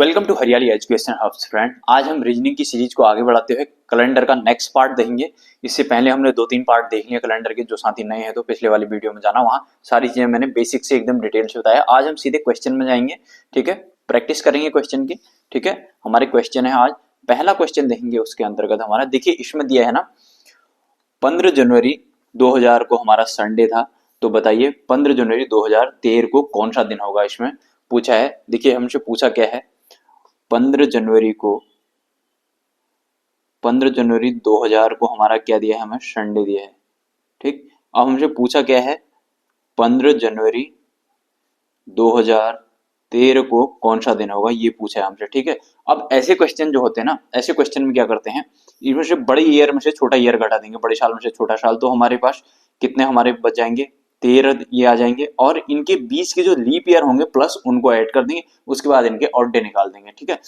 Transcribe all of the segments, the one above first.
Welcome to हरियाली education hubs friend. आज हम रीजनिंग की सीरीज को आगे बढ़ाते हुए कैलेंडर का नेक्स्ट पार्ट देखेंगे। इससे पहले हमने 2-3 पार्ट देख लिए कैलेंडर के। जो साथी नए हैं तो पिछले वाली वीडियो में जाना, वहाँ सारी चीजें मैंने बेसिक से एकदम डिटेल से बताया। आज हम सीधे क्वेश्चन में जाएंगे, ठीक है। प्रैक्टिस करेंगे क्वेश्चन की, ठीक है। हमारे क्वेश्चन है, आज पहला क्वेश्चन देखेंगे। उसके अंतर्गत हमारा देखिए, इसमें दिया है ना 15 जनवरी 2000 को हमारा संडे था। तो बताइए 15 जनवरी 2013 को कौन सा दिन होगा, इसमें पूछा है। देखिए हमसे पूछा क्या है, 15 जनवरी को 15 जनवरी 2000 को हमारा क्या दिया है, हमें संडे दिया है, ठीक। अब हमसे पूछा क्या है, 15 जनवरी 2013 को कौन सा दिन होगा, ये पूछा है हमसे, ठीक है। अब ऐसे क्वेश्चन जो होते हैं ना, ऐसे क्वेश्चन में क्या करते हैं, इनमें से बड़े ईयर में से छोटा ईयर घटा देंगे, बड़े साल में से छोटा साल। तो हमारे पास कितने हमारे बच जाएंगे, 13 ये आ जाएंगे, और इनके बीच के जो लीप ईयर होंगे प्लस उनको ऐड कर देंगे। उसके बाद इनके ऑड डे निकाल देंगे, ठीक है।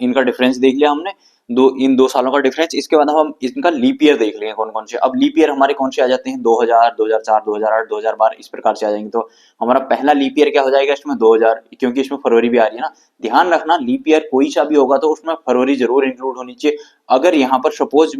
इनका डिफरेंस देख लिया हमने, इन दो सालों का डिफरेंस। इसके बाद हम इनका लीप ईयर देख लेंगे कौन कौन से। अब लीप ईयर हमारे कौन से आ जाते हैं, 2000, 2004, 2008, 2012, इस प्रकार से आ जाएंगे। तो हमारा पहला लीप ईयर क्या हो जाएगा इसमें, 2000, क्योंकि इसमें फरवरी भी आ रही है ना। ध्यान रखना, लीप ईयर कोई सा भी होगा तो उसमें फरवरी जरूर इंक्लूड होनी चाहिए। अगर यहाँ पर सपोज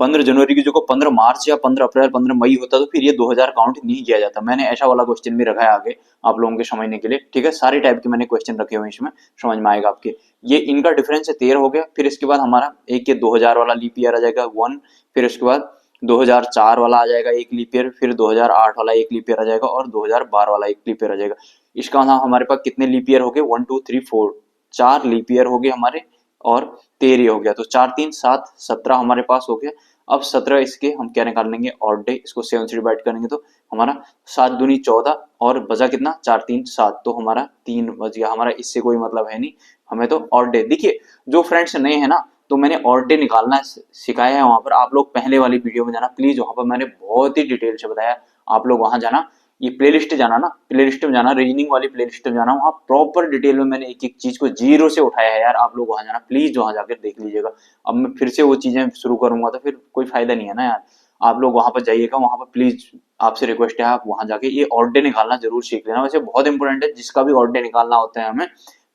15 जनवरी की जगह 15 मार्च या 15 अप्रैल, 15 मई होता तो फिर ये 2000 काउंट नहीं किया जाता। मैंने ऐसा वाला क्वेश्चन भी रखा है आगे आप लोगों के समझने के लिए, ठीक है। सारे टाइप के मैंने क्वेश्चन रखे हुए हैं, इसमें समझ में आएगा आपके। ये इनका डिफरेंस है 13 हो गया। फिर इसके बाद हमारा एक ये 2000 वाला लीप ईयर आ जाएगा 1। फिर उसके बाद 2004 वाला आ जाएगा एक लीप ईयर। फिर 2008 वाला एक लीप ईयर आ जाएगा, और 2012 वाला एक लीप ईयर आ जाएगा। इसका मतलब हमारे पास कितने लीप ईयर हो गए, 1 2 3 4, 4 लीप ईयर हो गए हमारे, और 13 हो गया। तो 4 3 7 17 हमारे पास हो गया। अब 17 इसके हम क्या निकाल लेंगे, ऑड डे। इसको 7 से डिवाइड करेंगे तो हमारा 7 दूनी 14, और बचा कितना, 4 3 7। तो हमारा 3 बच गया हमारा। इससे कोई मतलब है नहीं हमें, तो ऑड डे। देखिए जो फ्रेंड्स नए हैं ना, तो मैंने ऑड डे निकालना सिखाया है वहां पर। आप लोग पहले वाली वीडियो में जाना प्लीज, वहां पर मैंने बहुत ही डिटेल से बताया। आप लोग वहां जाना, ये प्लेलिस्ट जाना ना, प्लेलिस्ट में जाना, रीजनिंग वाली प्लेलिस्ट में जाना। वहां प्रॉपर डिटेल में मैंने एक एक चीज को जीरो से उठाया है यार। आप लोग वहां जाना प्लीज, वहां जाकर देख लीजिएगा। अब मैं फिर से वो चीजें शुरू करूंगा तो फिर कोई फायदा नहीं है ना यार। आप लोग वहां पर जाइएगा, वहां पर प्लीज आपसे रिक्वेस्ट है, आप वहां जाके ये ऑड डे निकालना जरूर सीख लेना। वैसे बहुत इंपॉर्टेंट है, जिसका भी ऑड डे निकालना होता है हमें,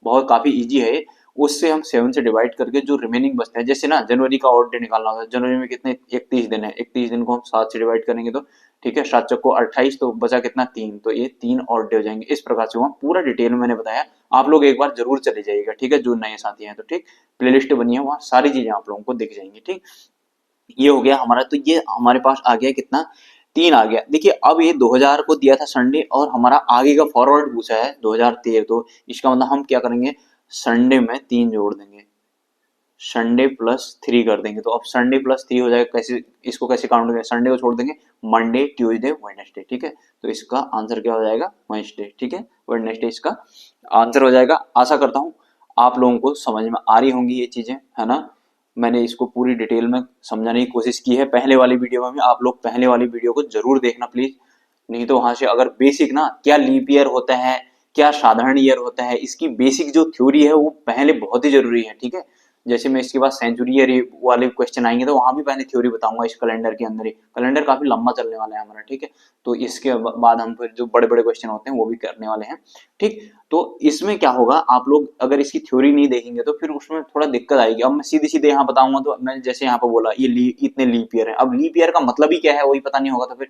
बहुत काफी इजी है। उससे हम 7 से डिवाइड करके जो रिमेनिंग बचते हैं, जैसे ना जनवरी का ऑड डे निकालना होता है। जनवरी में कितने 31 दिन है, 31 दिन को हम 7 से डिवाइड करेंगे तो ठीक है, 7 चौको 28, तो बचा कितना 3। तो ये 3 ऑड डे हो जाएंगे। इस प्रकार से वहाँ पूरा डिटेल में मैंने बताया। आप लोग एक बार जरूर चले जाइएगा, ठीक है, जो नए साथी हैं तो, ठीक। प्लेलिस्ट बनी है, वहाँ सारी चीजें आप लोगों को दिख जाएंगी, ठीक। ये हो गया हमारा। तो ये हमारे पास आ गया कितना, 3 आ गया। देखिए अब ये 2000 को दिया था संडे, और हमारा आगे का फॉरवर्ड पूछा है 2013। तो इसका मतलब हम क्या करेंगे, संडे में 3 जोड़ देंगे, संडे प्लस 3 कर देंगे। तो अब संडे प्लस 3 हो जाएगा। कैसे, इसको कैसे काउंट करेंगे, संडे को छोड़ देंगे, मंडे ट्यूसडे वेडनेसडे, ठीक है। तो इसका आंसर क्या हो जाएगा, वेडनेसडे, ठीक है। वेडनेसडे इसका आंसर हो जाएगा। आशा करता हूँ आप लोगों को समझ में आ रही होंगी ये चीजें, है ना। मैंने इसको पूरी डिटेल में समझाने की कोशिश की है पहले वाली वीडियो में भी। आप लोग पहले वाली वीडियो को जरूर देखना प्लीज, नहीं तो वहां से अगर बेसिक ना, क्या लीप ईयर होता है, क्या साधारण ईयर होता है, इसकी बेसिक जो थ्योरी है वो पहले बहुत ही जरूरी है, ठीक है। जैसे मैं इसके बाद सेंचुरी ईयर वाले क्वेश्चन आएंगे तो वहां भी पहले थ्योरी बताऊंगा इस कैलेंडर के अंदर ही। कैलेंडर काफी लंबा चलने वाला है हमारा, ठीक है। तो इसके बाद हम फिर जो बड़े बड़े क्वेश्चन होते हैं वो भी करने वाले हैं, ठीक। तो इसमें क्या होगा, आप लोग अगर इसकी थ्योरी नहीं देखेंगे तो फिर उसमें थोड़ा दिक्कत आएगी। अब मैं सीधे सीधे यहाँ बताऊंगा तो मैं जैसे यहाँ पर बोला ये इतने लीप ईयर है, अब लीप ईयर का मतलब ही क्या है वही पता नहीं होगा तो फिर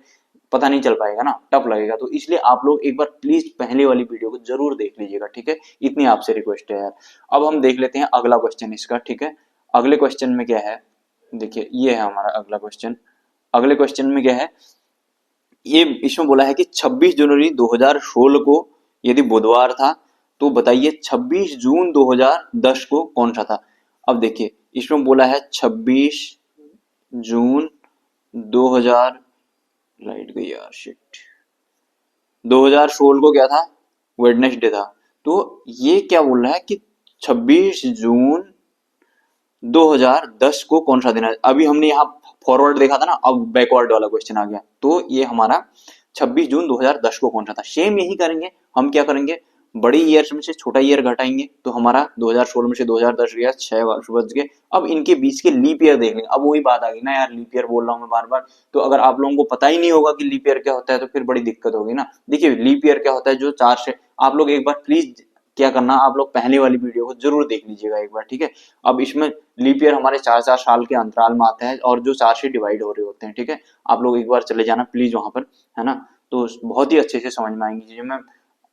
पता नहीं चल पाएगा ना, टफ लगेगा। तो इसलिए आप लोग एक बार प्लीज पहले वाली वीडियो को जरूर देख लीजिएगा, ठीक है। इतनी आपसे रिक्वेस्ट है यार। अब हम देख लेते हैं अगला क्वेश्चन इसका, ठीक है। अगले क्वेश्चन में क्या है, देखिए ये है हमारा अगला क्वेश्चन। अगले क्वेश्चन में क्या है, ये इसमें बोला है कि 26 जनवरी 2016 को यदि बुधवार था तो बताइए 26 जून 2010 को कौन सा था। अब देखिए इसमें बोला है 26 जून 2000, लाइट गई यार शिट, 2016 को क्या था, वेडनेसडे था। तो ये क्या बोल रहा है कि 26 जून 2010 को कौन सा दिन है। अभी हमने यहाँ फॉरवर्ड देखा था ना, अब बैकवर्ड वाला क्वेश्चन आ गया। तो ये हमारा 26 जून 2010 को कौन सा था। सेम यही करेंगे हम, क्या करेंगे, बड़ी ईयर में से छोटा ईयर घटाएंगे। तो हमारा 2016 में से 2010 गया, 6 वर्ष बच गए। अब इनके बीच के लीप ईयर देख लेंगे। अब वही बात आ गई ना यार, लीप ईयर बोल रहा हूँ मैं बार बार। तो अगर आप लोगों को पता ही नहीं होगा कि लीप ईयर क्या होता है तो फिर बड़ी दिक्कत होगी ना। देखिए लीप ईयर क्या होता है, जो 4 से, आप लोग एक बार प्लीज क्या करना, आप लोग पहले वाली वीडियो को जरूर देख लीजिएगा एक बार, ठीक है। अब इसमें लीप ईयर हमारे 4-4 साल के अंतराल में आता है और जो 4 से डिवाइड हो रहे होते हैं, ठीक है। आप लोग एक बार चले जाना प्लीज वहां पर, है ना। तो बहुत ही अच्छे से समझ में आएंगी चीजें। मैं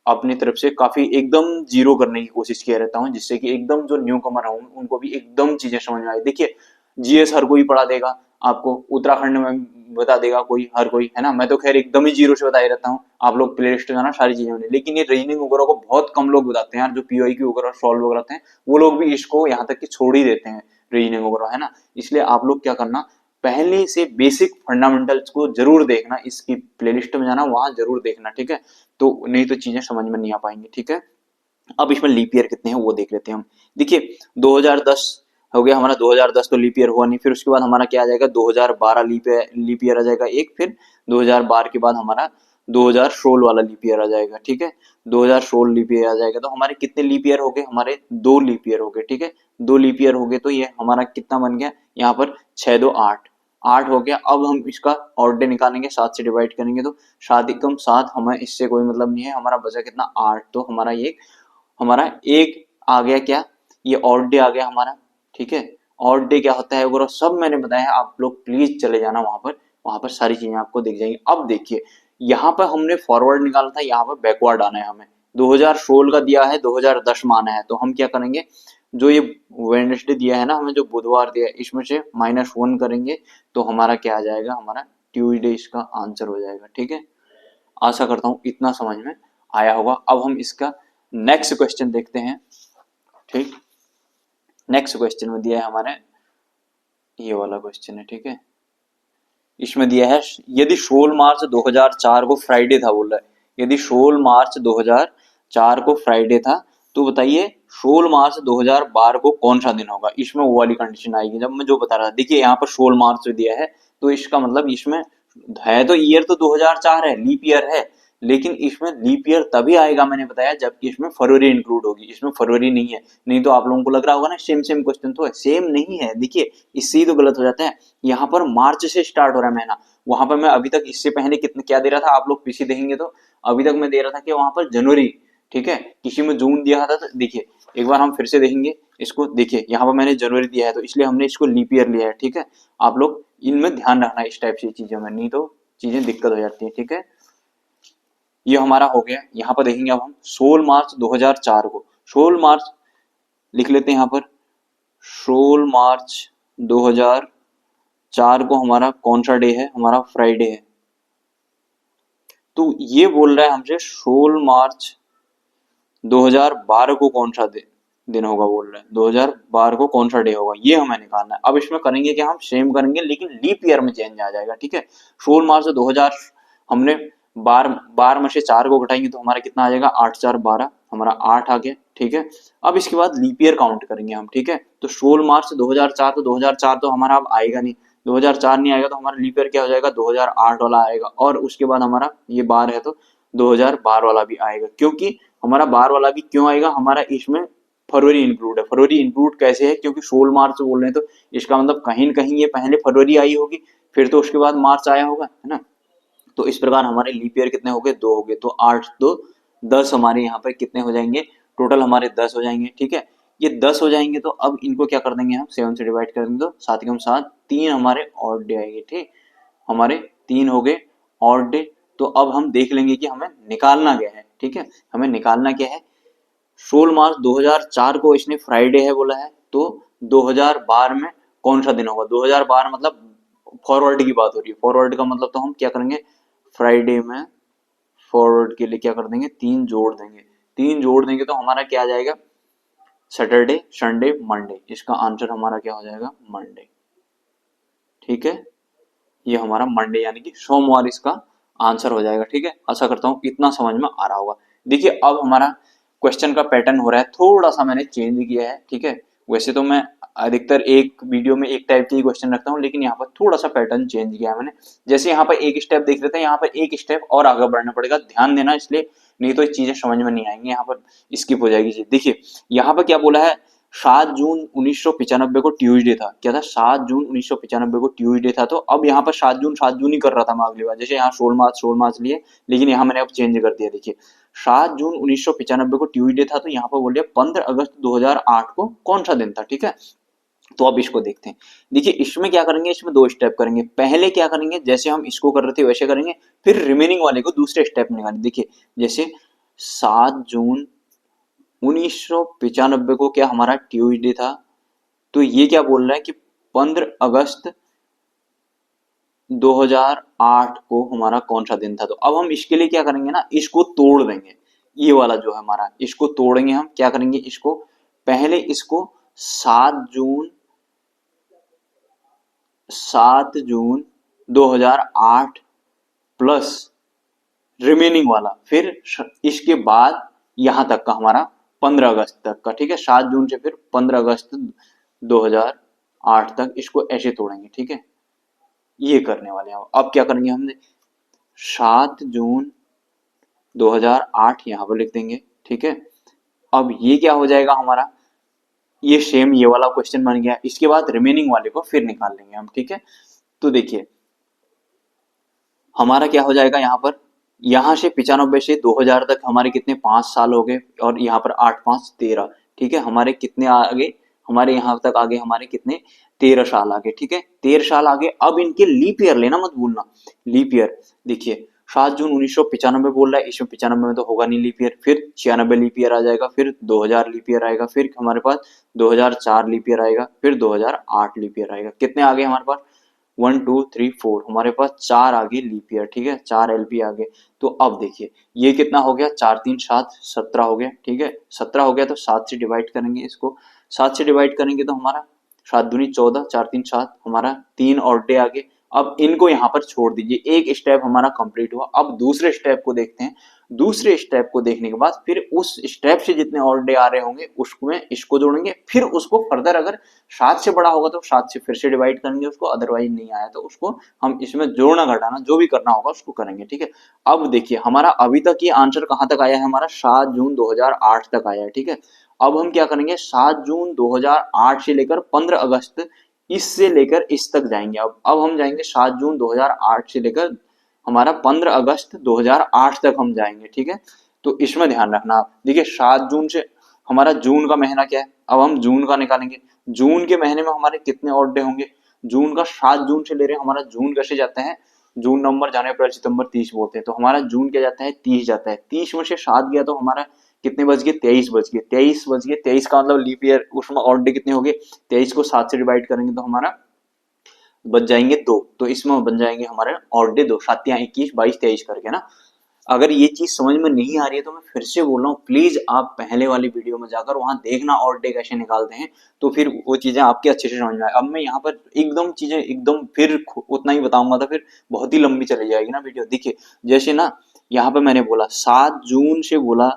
अपनी तरफ से काफी एकदम जीरो करने की कोशिश किया रहता हूँ, जिससे कि एकदम जो न्यू कमर हूँ उनको भी एकदम चीजें समझ में आए। देखिए जीएस हर कोई पढ़ा देगा आपको, उत्तराखंड में बता देगा कोई, हर कोई, है ना। मैं तो खैर एकदम ही जीरो से बता ही रहता हूँ, आप लोग प्ले लिस्ट जाना सारी चीजें होने। लेकिन ये रीजनिंग वगैरह को बहुत कम लोग बताते हैं यार, जो पीओई की वगैरह सॉल्व वगैरह होते हैं वो लोग भी इसको यहाँ तक कि छोड़ ही देते हैं रीजनिंग वगैरह, है ना। इसलिए आप लोग क्या करना, पहले से बेसिक फंडामेंटल्स को जरूर देखना, इसकी प्लेलिस्ट में जाना, वहां जरूर देखना, ठीक है। तो नहीं तो चीजें समझ में नहीं आ पाएंगी, ठीक है। अब इसमें लीप ईयर कितने हैं वो देख लेते हैं हम। देखिए 2010 हो गया हमारा, 2010 तो लीप ईयर हुआ नहीं। फिर उसके बाद हमारा क्या आ जाएगा, 2012 लीप ईयर आ जाएगा एक। फिर 2012 के बाद हमारा 2016 वाला लीप ईयर आ जाएगा, ठीक है। 2016 लीप ईयर आ जाएगा, तो हमारे कितने लीप ईयर हो गए, हमारे 2 लीप ईयर हो गए, ठीक है। 2 लीप ईयर हो गए, तो ये हमारा कितना बन गया यहाँ पर, 6 2 8, 8 हो गया। अब हम इसका ऑड डे निकालेंगे, 7 से डिवाइड करेंगे तो 7 एकम 7, हमें इससे कोई मतलब नहीं है। हमारा बचा कितना, 8। तो हमारा एक आ गया क्या, ये ऑड डे आ गया हमारा, ठीक है। ऑड डे क्या होता है वगैरह सब मैंने बताया है, आप लोग प्लीज चले जाना वहां पर सारी चीजें आपको दिख जाएंगी। अब देखिए यहाँ पर हमने फॉरवर्ड निकाला था, यहाँ पर बैकवर्ड आना है हमें। 2016 का दिया है, 2010 में आना है, तो हम क्या करेंगे, जो ये वेडनेसडे दिया है ना हमें, जो बुधवार दिया है, इसमें से -1 करेंगे तो हमारा क्या आ जाएगा, हमारा ट्यूसडे इसका आंसर हो जाएगा, ठीक है। आशा करता हूँ इतना समझ में आया होगा। अब हम इसका नेक्स्ट क्वेश्चन देखते हैं, ठीक। नेक्स्ट क्वेश्चन में दिया है हमारे, ये वाला क्वेश्चन है, ठीक है। इसमें दिया है यदि 16 मार्च 2004 को फ्राइडे था, बोल रहा है यदि 16 मार्च 2004 को फ्राइडे था तो बताइए 16 मार्च 2012 को कौन सा दिन होगा। इसमें वो वाली कंडीशन आएगी जब मैं जो बता रहा था। देखिए यहाँ पर 16 मार्च दिया है, तो इसका मतलब इसमें है तो ईयर तो 2004 है, लीप ईयर है, लेकिन इसमें लीप ईयर तभी आएगा मैंने बताया जबकि इसमें फरवरी इंक्लूड होगी। इसमें फरवरी नहीं है, नहीं तो आप लोगों को लग रहा होगा ना सेम सेम क्वेश्चन, तो है सेम नहीं है। देखिए इससे ही तो गलत हो जाता है। यहाँ पर मार्च से स्टार्ट हो रहा है महीना, वहां पर मैं अभी तक इससे पहले कितने क्या दे रहा था, आप लोग पीछे देखेंगे तो अभी तक मैं दे रहा था कि वहां पर जनवरी, ठीक है। किसी में जून दिया था, तो देखिए एक बार हम फिर से देखेंगे इसको। देखिए यहाँ पर मैंने जनवरी दिया है, तो इसलिए हमने इसको लीप ईयर लिया है, ठीक है। आप लोग इनमें ध्यान रखना इस टाइप से चीजों में, नहीं तो चीजें दिक्कत हो जाती है, ठीक है। ये हमारा हो गया। यहाँ पर देखेंगे अब हम 16 मार्च 2004 को, 16 मार्च लिख लेते हैं यहाँ पर। 16 मार्च 2004 को हमारा कौन सा डे है, हमारा फ्राइडे है। तो ये बोल रहा है हमसे 16 मार्च 2012 को कौन सा दिन होगा, बोल रहा है 2012 को कौन सा डे होगा, ये हमें निकालना है। अब इसमें करेंगे कि हम सेम करेंगे लेकिन लीप ईयर में चेंज आ जाएगा, ठीक है। 16 मार्च 2000 हमने बार बार में से 4 को घटाएंगे तो हमारा कितना आ जाएगा, 8 4 12, हमारा 8 आ गया, ठीक है। अब इसके बाद लीप ईयर काउंट करेंगे हम, ठीक है। तो 16 मार्च 2004, तो 2004 तो हमारा अब आएगा नहीं, 2004 नहीं आएगा, तो हमारा लीप ईयर क्या हो जाएगा, 2008 वाला आएगा। और उसके बाद हमारा ये बार है तो 2012 वाला भी आएगा। क्योंकि हमारा बार वाला भी क्यों आएगा, हमारा इसमें फरवरी इंक्लूड है। फरवरी इंक्लूड कैसे है, क्योंकि 16 मार्च बोल रहे हैं, तो इसका मतलब कहीं न कहीं ये पहले फरवरी आई होगी, फिर तो उसके बाद मार्च आया होगा, है ना। तो इस प्रकार हमारे लीप ईयर कितने हो गए, 2 हो गए। तो 8 2 10 हमारे यहाँ पर कितने हो जाएंगे, टोटल हमारे 10 हो जाएंगे, ठीक है। ये 10 हो जाएंगे तो अब इनको क्या कर देंगे हम, 7 से डिवाइड कर देंगे तो 7 एकम 7, 3 हमारे ऑड डे आएंगे, ठीक। हमारे 3 हो गए ऑड डे। तो अब हम देख लेंगे कि हमें निकालना क्या है, ठीक है। हमें निकालना क्या है, 16 मार्च 2004 को इसने फ्राइडे है बोला है, तो 2012 में कौन सा दिन होगा। 2012 मतलब फॉरवर्ड की बात हो रही है, फॉरवर्ड का मतलब तो हम क्या करेंगे, फ्राइडे में फॉरवर्ड के लिए क्या कर देंगे, 3 जोड़ देंगे। 3 जोड़ देंगे तो हमारा क्या आ जाएगा, सैटरडे संडे मंडे। इसका आंसर हमारा क्या हो जाएगा, मंडे, ठीक है। ये हमारा मंडे यानी कि सोमवार इसका आंसर हो जाएगा, ठीक है। आशा करता हूँ इतना समझ में आ रहा होगा। देखिए अब हमारा क्वेश्चन का पैटर्न हो रहा है, थोड़ा सा मैंने चेंज किया है, ठीक है। वैसे तो मैं अधिकतर एक वीडियो में एक टाइप के ही क्वेश्चन रखता हूँ, लेकिन यहाँ पर थोड़ा सा पैटर्न चेंज किया है मैंने। जैसे यहाँ पर एक स्टेप देख लेते हैं, यहाँ पर एक स्टेप और आगे बढ़ना पड़ेगा, ध्यान देना इसलिए, नहीं तो ये चीजें समझ में नहीं आएंगी, यहाँ पर स्किप हो जाएगी। देखिए यहाँ पर क्या बोला है, 7 जून 1995 को ट्यूसडे था। क्या था, 7 जून 1995 को ट्यूसडे था। तो अब यहाँ पर 7 जून ही कर रहा था मैं अगली बार, जैसे यहाँ 16 मार्च लिए, लेकिन यहाँ मैंने अब चेंज कर दिया। देखिए 7 जून 1995 को ट्यूसडे था, तो यहाँ पर बोल दिया 15 अगस्त 2008 को कौन सा दिन था, ठीक है। तो अब इसको देखते हैं। देखिए इसमें क्या करेंगे, इसमें दो स्टेप करेंगे। पहले क्या करेंगे, जैसे हम इसको कर रहे थे वैसे करेंगे, फिर रिमेनिंग वाले को दूसरे स्टेप निकालेंगे। देखिए जैसे 7 जून 1995 को क्या हमारा ट्यूसडे था, तो ये क्या बोल रहा है कि 15 अगस्त 2008 को हमारा कौन सा दिन था। तो अब हम इसके लिए क्या करेंगे ना, इसको तोड़ देंगे। ये वाला जो है हमारा, इसको तोड़ेंगे हम, क्या करेंगे इसको, पहले इसको 7 जून 2008 प्लस रिमेनिंग वाला, फिर इसके बाद यहां तक का हमारा 15 अगस्त तक का, ठीक है। 7 जून से फिर 15 अगस्त 2008 तक, इसको ऐसे तोड़ेंगे, ठीक है। ये करने वाले हैं। अब क्या करेंगे हमने, 7 जून 2008 यहाँ पर लिख देंगे, ठीक है। अब ये क्या हो जाएगा हमारा, ये सेम ये वाला क्वेश्चन बन गया। इसके बाद रिमेनिंग वाले को फिर निकाल लेंगे हम, ठीक है। तो देखिए हमारा क्या हो जाएगा यहाँ पर, यहाँ से 95 से 2000 तक हमारे कितने 5 साल हो गए, और यहाँ पर 8 5 13, ठीक है। हमारे कितने आगे, हमारे यहाँ तक आगे हमारे कितने 13 साल आगे, ठीक है। 13 साल आगे। अब इनके लीप ईयर लेना मत भूलना, लीप ईयर। देखिए 7 जून 1995 बोल रहा है, इसमें 95 में तो होगा नहीं लीप ईयर, फिर 96 लीप ईयर आ जाएगा, फिर 2000 लीप ईयर आएगा, फिर हमारे पास 2004 लीप ईयर आएगा, फिर 2008 लीप ईयर आएगा। कितने आगे हमारे पास 1 2 3 4, हमारे पास 4 आगे लीप ईयर, ठीक है, 4 एलपी आगे। तो अब देखिए ये कितना हो गया, 4 3 7 17 हो गया, ठीक है। 17 हो गया तो 7 से डिवाइड करेंगे इसको, 7 से डिवाइड करेंगे तो हमारा 7 दूनी 14, 4 3 7, हमारा 3 और डे आगे। अब इनको यहाँ पर छोड़ दीजिए, एक स्टेप हमारा कंप्लीट हुआ। अब दूसरे स्टेप को देखते हैं। दूसरे स्टेप को देखने के बाद फिर उस स्टेप से जितने और डे आ रहे होंगे उसमें इसको जोड़ेंगे, फिर उसको फर्दर अगर 7 से बड़ा होगा तो 7 से फिर से डिवाइड करेंगे उसको, अदरवाइज नहीं आया तो उसको हम इसमें जोड़ना घटाना जो भी करना होगा उसको करेंगे, ठीक है। अब देखिए हमारा अभी तक ये आंसर कहाँ तक आया है, हमारा 7 जून 2008 तक आया है, ठीक है। अब हम क्या करेंगे, 7 जून 2008 से लेकर 15 अगस्त, इससे लेकर इस तक जाएंगे। अब हम जाएंगे 7 जून 2008 से लेकर हमारा 15 अगस्त 2008 तक हम जाएंगे, ठीक है। तो इसमें ध्यान रखना आप। देखिए 7 जून से हमारा जून का महीना क्या है, अब हम जून का निकालेंगे। जून के महीने में हमारे कितने और डे होंगे, जून का 7 जून से ले रहे हैं, हमारा जून कैसे जाता है, जून नवंबर जनवरी फरवरी सितंबर 30 बोलते हैं, तो हमारा जून क्या जाता है 30 जाता है। 30 में से 7 गया तो हमारा कितने बच गए, 23 बच गए, 23 बच गए। 23 का मतलब लीप ईयर, उसमें और डे कितने हो गए, 23 को 7 से डिवाइड करेंगे तो हमारा बच जाएंगे 2, तो इसमें बन जाएंगे हमारे और डे 2, 7 या 21 22 23 करके ना। अगर ये चीज समझ में नहीं आ रही है तो मैं फिर से बोल रहा हूँ, प्लीज आप पहले वाली वीडियो में जाकर वहां देखना और डे कैसे निकालते हैं, तो फिर वो चीजें आपके अच्छे से समझ में आए। अब मैं यहाँ पर एकदम चीजें एकदम फिर उतना ही बताऊंगा तो फिर बहुत ही लंबी चली जाएगी ना वीडियो। देखिए जैसे ना यहाँ पे मैंने बोला 7 जून से बोला,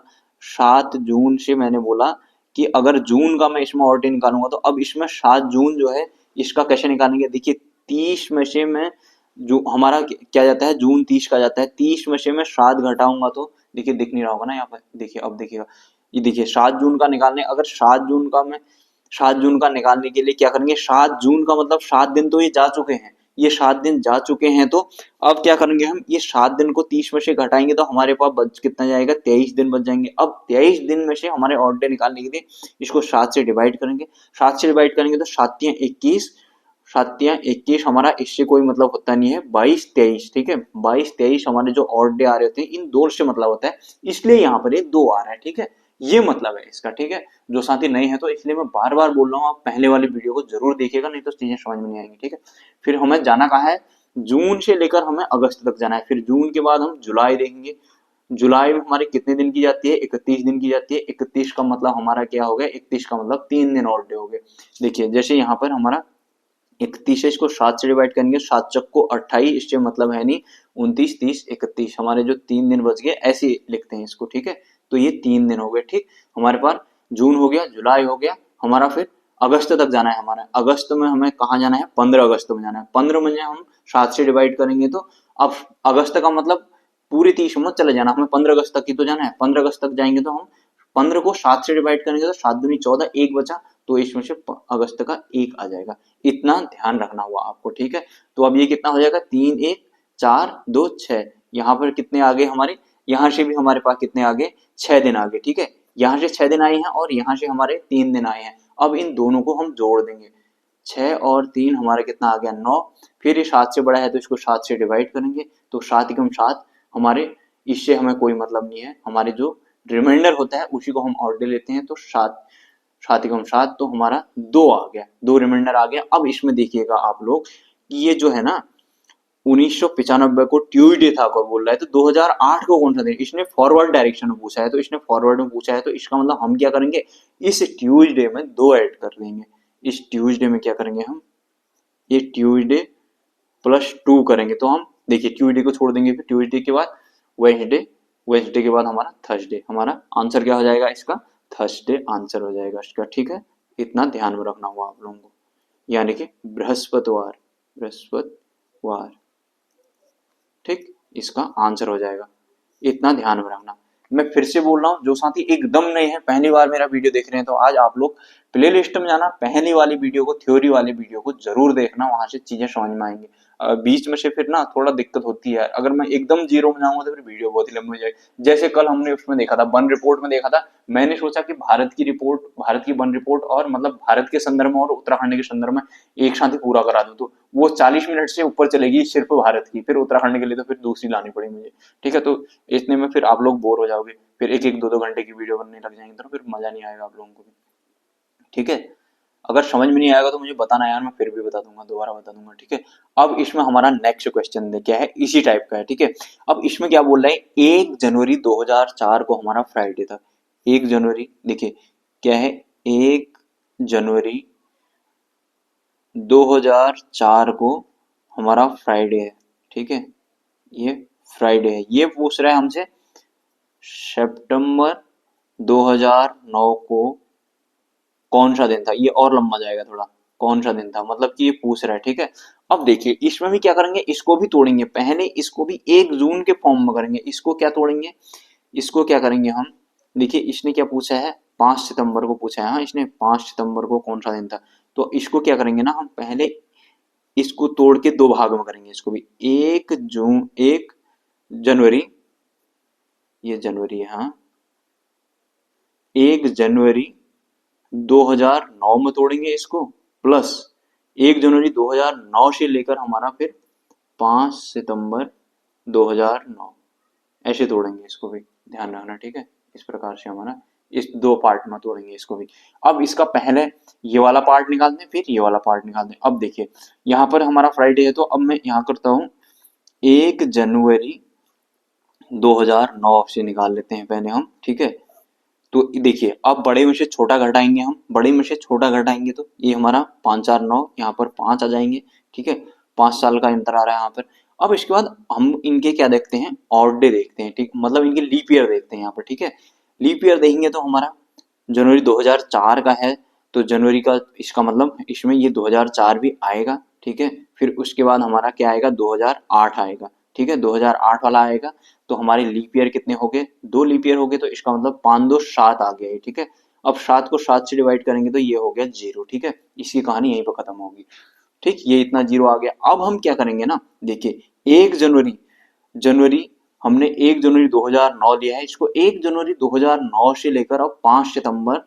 7 जून से मैंने बोला कि अगर जून का मैं इसमें और डे निकालूंगा, तो अब इसमें 7 जून जो है इसका कैसे निकालेंगे। देखिए 30 में से मैं जो हमारा क्या जाता है, जून 30 का जाता है, 30 में से मैं 7 घटाऊंगा तो देखिए दिख नहीं रहा होगा ना यहाँ पर, देखिए अब देखिएगा, ये देखिए 7 जून का निकालने, अगर 7 जून का मैं 7 जून का निकालने के लिए क्या करेंगे, 7 जून का मतलब 7 दिन तो ये जा चुके हैं, ये 7 दिन जा चुके हैं। तो अब क्या करेंगे हम, ये 7 दिन को 30 में से घटाएंगे तो हमारे पास बच कितना जाएगा, 23 दिन बच जाएंगे। अब 23 दिन में से हमारे और डे निकालने के लिए इसको 7 से डिवाइड करेंगे, 7 से डिवाइड करेंगे तो 7 या 21, 7 या 21 हमारा इससे कोई मतलब होता नहीं है, 22 23, ठीक है। 22 23 हमारे जो और डे आ रहे होते हैं इन दो से मतलब होता है, इसलिए यहाँ पर ये 2 आ रहा है, ठीक है। ये मतलब है इसका, ठीक है। जो साथी नहीं है तो इसलिए मैं बार बार बोल रहा हूँ, आप पहले वाली वीडियो को जरूर देखिएगा, नहीं तो चीजें समझ में नहीं आएंगी, ठीक है। फिर हमें जाना कहाँ है, जून से लेकर हमें अगस्त तक जाना है, फिर जून के बाद हम जुलाई देखेंगे। जुलाई में हमारे कितने दिन की जाती है, 31 दिन की जाती है। 31 का मतलब हमारा क्या हो गया, 31 का मतलब 3 दिन और डे हो गए। देखिए जैसे यहाँ पर हमारा 31 है, इसको 7 से डिवाइड करेंगे, 7 चक को 28, इससे मतलब है नहीं 29 30 31, हमारे जो 3 दिन बच गए ऐसे लिखते हैं इसको, ठीक है। तो ये 3 दिन हो गए, ठीक। हमारे पास जून हो गया, जुलाई हो गया, हमारा फिर अगस्त तक जाना है। हमारा अगस्त में हमें कहाँ जाना है, 15 अगस्त में जाना है। 15 में हम 7 से डिवाइड करेंगे तो अब अगस्त का मतलब पूरी 30 मत चले जाना, हमें 15 अगस्त तक ही तो जाना है। 15 अगस्त तक जाएंगे तो हम 15 को 7 से डिवाइड करेंगे तो 7 दूनी 14, 1 बचा, तो इसमें से अगस्त का 1 आ जाएगा। इतना ध्यान रखना हुआ आपको, ठीक है। तो अब ये कितना हो जाएगा, 3 1 4 2 6, यहाँ पर कितने आ गए हमारे यहाँ से भी हमारे पास कितने आगे, 6 दिन आगे, ठीक है। यहाँ से 6 दिन आए हैं और यहाँ से हमारे 3 दिन आए हैं। अब इन दोनों को हम जोड़ देंगे, 6 और 3 हमारा कितना आ गया, 9। फिर ये 7 से बड़ा है तो इसको 7 से डिवाइड करेंगे, तो 7 × 7 हमारे, इससे हमें कोई मतलब नहीं है, हमारे जो रिमाइंडर होता है उसी को हम ऑड ले लेते हैं। तो 7 × 7 तो हमारा 2 आ गया, 2 रिमाइंडर आ गया। अब इसमें देखिएगा आप लोग, ये जो है ना 1995 को ट्यूसडे था को बोल रहा है, तो 2008 को कौन सा दिन, इसने फॉरवर्ड डायरेक्शन में पूछा है, तो इसने फॉरवर्ड में पूछा है, तो इसका मतलब हम क्या करेंगे, इस ट्यूसडे में 2 ऐड कर देंगे। इस ट्यूसडे में क्या करेंगे हम, ये ट्यूसडे +2 करेंगे, तो हम देखिए ट्यूसडे को छोड़ देंगे, फिर ट्यूसडे के बाद वेडनेसडे, वेडनेसडे के बाद हमारा थर्सडे, हमारा आंसर क्या हो जाएगा इसका, थर्सडे आंसर हो जाएगा इसका, ठीक है। इतना ध्यान में रखना होगा आप लोगों को, यानी कि बृहस्पतिवार, बृहस्पतिवार, ठीक, इसका आंसर हो जाएगा। इतना ध्यान में रखना। मैं फिर से बोल रहा हूँ, जो साथी एकदम नए हैं, पहली बार मेरा वीडियो देख रहे हैं, तो आज आप लोग प्लेलिस्ट में जाना, पहली वाली वीडियो को, थ्योरी वाली वीडियो को जरूर देखना, वहां से चीजें समझ में आएंगी। बीच में से फिर ना थोड़ा दिक्कत होती है, अगर मैं एकदम जीरो में जाऊंगा तो फिर वीडियो बहुत ही लंबी हो जाएगी। जैसे कल हमने उसमें देखा था, वन रिपोर्ट में देखा था, मैंने सोचा कि भारत की रिपोर्ट, भारत की वन रिपोर्ट और मतलब भारत के संदर्भ में और उत्तराखंड के संदर्भ में एक साथ ही पूरा करा दूं, तो वो 40 मिनट से ऊपर चलेगी सिर्फ भारत की, फिर उत्तराखंड के लिए तो फिर दूसरी लानी पड़ी मुझे, ठीक है। तो इतने में फिर आप लोग बोर हो जाओगे, फिर एक एक 2 2 घंटे की वीडियो बनने लग जाएंगे, तो फिर मजा नहीं आएगा आप लोगों को भी, ठीक है। अगर समझ में नहीं आएगा तो मुझे बताना यार, मैं फिर भी बता दूंगा, दोबारा बता दूंगा, ठीक है। अब इसमें हमारा नेक्स्ट क्वेश्चन क्या है, इसी टाइप का है, ठीक है। अब इसमें क्या बोल रहा है, 1 जनवरी 2004 को हमारा फ्राइडे था। 1 जनवरी, देखिए क्या है, 1 जनवरी 2004 को हमारा फ्राइडे है, ठीक है, ये फ्राइडे है। ये पूछ रहा है हमसे सितंबर 2009 को कौन सा दिन था, ये और लंबा जाएगा थोड़ा, कौन सा दिन था, मतलब कि ये पूछ रहा है, ठीक है। अब देखिए इसमें भी क्या करेंगे, इसको भी तोड़ेंगे, पहले इसको भी 1 जून के फॉर्म में करेंगे, इसको क्या तोड़ेंगे, इसको क्या करेंगे हम, देखिए इसने क्या पूछा है, 5 सितंबर को पूछा है, हाँ इसने 5 सितंबर को कौन सा दिन था, तो इसको क्या करेंगे ना, हम पहले इसको तोड़ के 2 भाग में करेंगे, इसको भी 1 जनवरी, ये जनवरी है, हाँ 1 जनवरी 2009 में तोड़ेंगे इसको, प्लस 1 जनवरी 2009 से लेकर हमारा फिर 5 सितंबर 2009, ऐसे तोड़ेंगे इसको भी, ध्यान रखना, ठीक है। इस प्रकार से हमारा इस 2 पार्ट में तोड़ेंगे इसको भी। अब इसका पहले ये वाला पार्ट निकाल दें, फिर ये वाला पार्ट निकाल दें। अब देखिए यहाँ पर हमारा फ्राइडे है, तो अब मैं यहाँ करता हूँ 1 जनवरी 2009 से निकाल लेते हैं पहले हम, ठीक है। तो देखिए अब बड़े में से छोटा घटाएंगे हम, बड़े में से छोटा घटाएंगे तो ये हमारा 5 4 9, यहाँ पर 5 आ जाएंगे, ठीक है। 5 साल का अंतर आ रहा है यहाँ पर। अब इसके बाद हम इनके क्या देखते हैं, ऑड डे देखते हैं, ठीक, मतलब इनके लीप ईयर देखते हैं यहाँ पर, ठीक है। लीप ईयर देखेंगे तो हमारा जनवरी 2004 का है, तो जनवरी का इसका मतलब इसमें ये 2004 भी आएगा, ठीक है। फिर उसके बाद हमारा क्या आएगा, 2008 आएगा, ठीक है, 2008 वाला आएगा। तो हमारे लीप ईयर कितने हो गए, 2 लीप ईयर हो गए, तो इसका मतलब 5 2 7 आ गया, ठीक है। अब 7 को 7 से डिवाइड करेंगे तो ये हो गया 0, ठीक है। इसकी कहानी यहीं पर खत्म होगी, ठीक, ये इतना 0 आ गया। अब हम क्या करेंगे ना, देखिए 1 जनवरी, जनवरी हमने 1 जनवरी 2009 लिया है, इसको 1 जनवरी 2009 से लेकर अब 5 सितंबर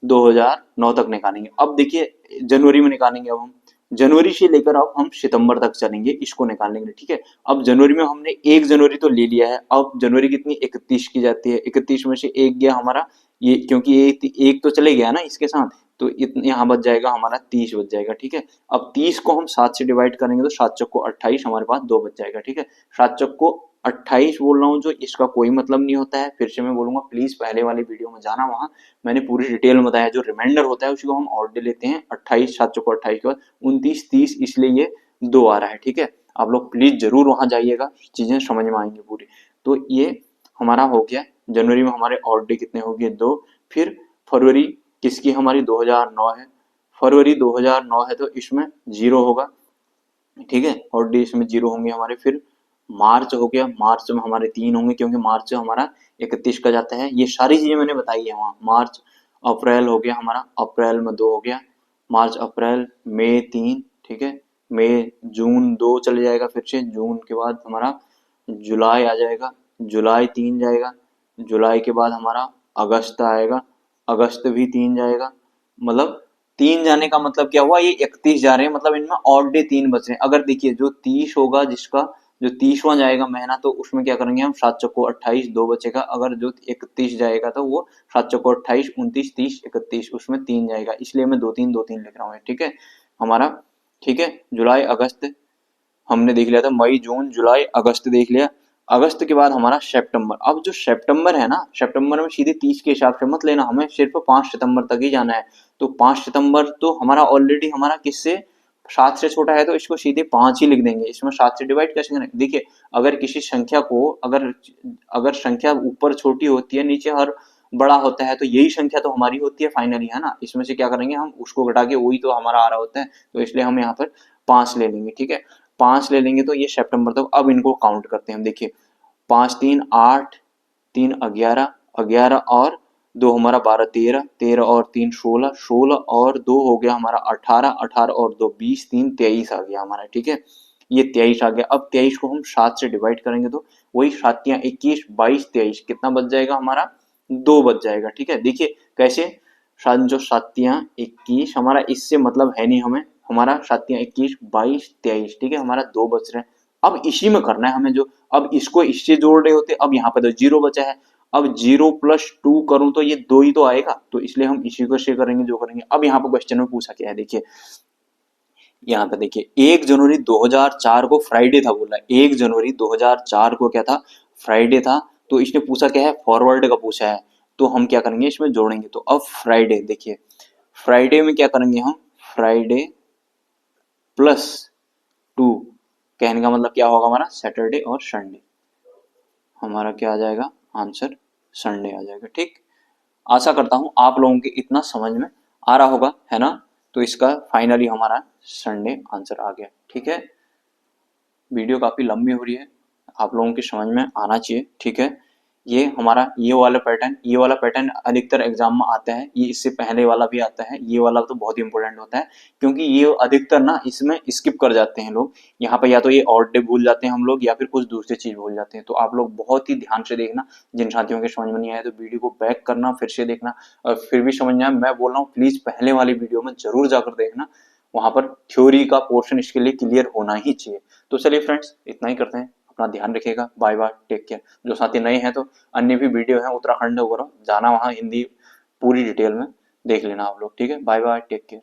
2009 तक निकालेंगे। अब देखिए जनवरी में निकालेंगे, अब हम जनवरी से लेकर अब हम सितंबर तक चलेंगे, इसको निकालेंगे, ठीक है। अब जनवरी में हमने 1 जनवरी तो ले लिया है, अब जनवरी कितनी, 31 की जाती है, 31 में से 1 गया हमारा, ये क्योंकि एक तो चले गया ना इसके साथ, तो इतने यहाँ बच जाएगा हमारा 30 बच जाएगा, ठीक है। अब 30 को हम 7 से डिवाइड करेंगे तो 7 चौको 28, हमारे पास 2 बच जाएगा, ठीक है। 7 चौको 28 बोल रहा हूँ, जो इसका कोई मतलब नहीं होता है, फिर से मैं बोलूंगा प्लीज पहले वाली वीडियो में जाना, वहां मैंने पूरी डिटेल में बताया, जो रिमाइंडर होता है उसी को हम ऑड डे लेते हैं, 28, 7 चौको 28 के बाद 29 30, इसलिए ये 2 आ रहा है, ठीक है। आप लोग प्लीज जरूर वहां जाइएगा, चीजें समझ में आएंगी पूरी। तो ये हमारा हो गया, जनवरी में हमारे ऑड डे कितने हो गए, 2। फिर फरवरी किसकी, हमारी 2009 है, फरवरी 2009 है, तो इसमें 0 होगा, ठीक है, और डे इसमें 0 होंगे हमारे। फिर मार्च हो गया, मार्च में हमारे 3 होंगे, क्योंकि मार्च हमारा 31 का जाता है, ये सारी चीजें मैंने बताई है वहां। मार्च, अप्रैल हो गया हमारा, अप्रैल में 2 हो गया, मार्च अप्रैल, मई 3, ठीक है, मई, जून 2 चले जाएगा, फिर से जून के बाद हमारा जुलाई आ जाएगा, जुलाई 3 जाएगा, जुलाई के बाद हमारा अगस्त आएगा, अगस्त भी 3 जाएगा, मतलब 3 जाने का मतलब क्या हुआ, ये 31 जा रहे हैं, मतलब इनमें ऑड डे 3 बच रहे हैं। अगर देखिए जो 30 होगा, जिसका जो 30वां जाएगा महीना, तो उसमें क्या करेंगे हम, 7 चौको 28, 2 बचेगा। अगर जो 31 जाएगा तो वो 7 चौको 28, 29, 30, 31, उसमें 3 जाएगा, इसलिए मैं 2 3 लिख रहा हूँ, ठीक है हमारा। ठीक है, जुलाई अगस्त हमने देख लिया था, मई जून जुलाई अगस्त देख लिया। अगस्त के बाद हमारा सितंबर। अब जो सितंबर है ना, सितंबर में सीधे 30 के हिसाब से मत लेना, हमें सिर्फ 5 सितंबर तक ही जाना है। तो 5 सितंबर तो हमारा ऑलरेडी हमारा किससे 7 से छोटा है, तो इसको सीधे 5 ही लिख देंगे। इसमें 7 से डिवाइड कैसे करें, देखिए अगर किसी संख्या को अगर अगर संख्या ऊपर छोटी होती है, नीचे हर बड़ा होता है, तो यही संख्या तो हमारी होती है फाइनली, है ना। इसमें से क्या करेंगे हम, उसको घटा के वही तो हमारा आ रहा होता है, तो इसलिए हम यहाँ पर 5 ले लेंगे। ठीक है, 5 ले लेंगे तो ये सितंबर तक। अब इनको काउंट करते हैं हम, देखिए 5 3 8, 3 11, 11 और 2 हमारा 12, 13, 13 और 3 16, 16 और 2 हो गया हमारा 18, 18 और 2 20, 3 23 आ गया हमारा। ठीक है, ये 23 आ गया। अब 23 को हम 7 से डिवाइड करेंगे तो वही 7 तियां 21, 22, 23 कितना बच जाएगा हमारा, 2 बच जाएगा। ठीक है, देखिए कैसे, जो 7 तियां 21 हमारा, इससे मतलब है नहीं हमें, हमारा 7 तियां 21, 22, 23, ठीक है, हमारा 2 बच रहे हैं। अब इसी में करना है हमें जो, अब इसको इससे जोड़ रहे होते, अब यहाँ पे तो 0 बचा है, अब 0 + 2 करूं तो ये 2 ही तो आएगा, तो इसलिए हम इसी को से करेंगे जो करेंगे। अब यहाँ पे क्वेश्चन में पूछा क्या है, देखिए यहाँ पे देखिए 1 जनवरी 2004 को फ्राइडे था बोला, 1 जनवरी 2004 को क्या था, फ्राइडे था। तो इसने पूछा क्या है, फॉरवर्ड का पूछा है, तो हम क्या करेंगे इसमें जोड़ेंगे। तो अब फ्राइडे, देखिए फ्राइडे में क्या करेंगे हम, फ्राइडे +2, कहने का मतलब क्या होगा हमारा, सैटरडे और संडे, हमारा क्या आ जाएगा आंसर, संडे आ जाएगा। ठीक, आशा करता हूं आप लोगों के इतना समझ में आ रहा होगा, है ना। तो इसका फाइनली हमारा संडे आंसर आ गया। ठीक है, वीडियो काफी लंबी हो रही है, आप लोगों की समझ में आना चाहिए। ठीक है, ये हमारा ये वाला पैटर्न अधिकतर एग्जाम में आता है, ये इससे पहले वाला भी आता है, ये वाला तो बहुत ही इंपॉर्टेंट होता है, क्योंकि ये अधिकतर ना इसमें स्किप कर जाते हैं लोग। यहाँ पे या तो ये ऑड डे भूल जाते हैं हम लोग, या फिर कुछ दूसरी चीज भूल जाते हैं। तो आप लोग बहुत ही ध्यान से देखना, जिन साथियों के समझ में नहीं आया तो वीडियो को बैक करना, फिर से देखना, और फिर भी समझ में आया, मैं बोल रहा हूँ प्लीज पहले वाली वीडियो में जरूर जाकर देखना, वहां पर थ्योरी का पोर्शन इसके लिए क्लियर होना ही चाहिए। तो चलिए फ्रेंड्स, इतना ही करते हैं, अपना ध्यान रखिएगा, बाय बाय, टेक केयर। जो साथी नए हैं तो अन्य भी वीडियो है उत्तराखंड वगैरह, जाना वहाँ हिंदी पूरी डिटेल में देख लेना आप लोग। ठीक है, बाय बाय, टेक केयर।